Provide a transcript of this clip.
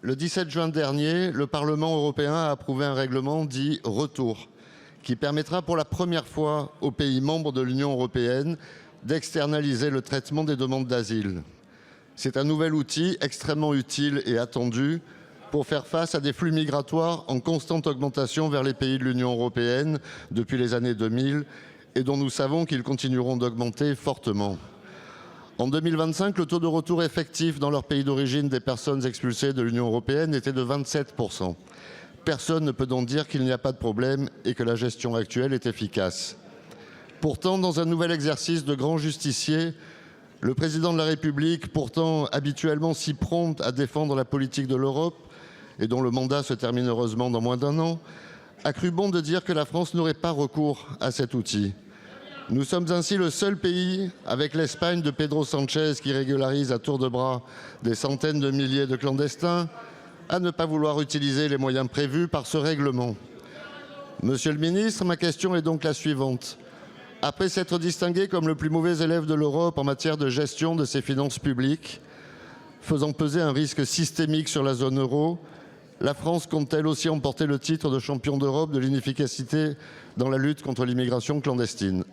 Le 17 juin dernier, le Parlement européen a approuvé un règlement dit « Retour » qui permettra pour la première fois aux pays membres de l'Union européenne d'externaliser le traitement des demandes d'asile. C'est un nouvel outil extrêmement utile et attendu pour faire face à des flux migratoires en constante augmentation vers les pays de l'Union européenne depuis les années 2000 et dont nous savons qu'ils continueront d'augmenter fortement. En 2025, le taux de retour effectif dans leur pays d'origine des personnes expulsées de l'Union européenne était de 27%. Personne ne peut donc dire qu'il n'y a pas de problème et que la gestion actuelle est efficace. Pourtant, dans un nouvel exercice de grand justicier, le président de la République, pourtant habituellement si prompt à défendre la politique de l'Europe, et dont le mandat se termine heureusement dans moins d'un an, a cru bon de dire que la France n'aurait pas recours à cet outil. Nous sommes ainsi le seul pays, avec l'Espagne de Pedro Sanchez, qui régularise à tour de bras des centaines de milliers de clandestins, à ne pas vouloir utiliser les moyens prévus par ce règlement. Monsieur le ministre, ma question est donc la suivante. Après s'être distingué comme le plus mauvais élève de l'Europe en matière de gestion de ses finances publiques, faisant peser un risque systémique sur la zone euro, la France compte-t-elle aussi emporter le titre de champion d'Europe de l'inefficacité dans la lutte contre l'immigration clandestine ?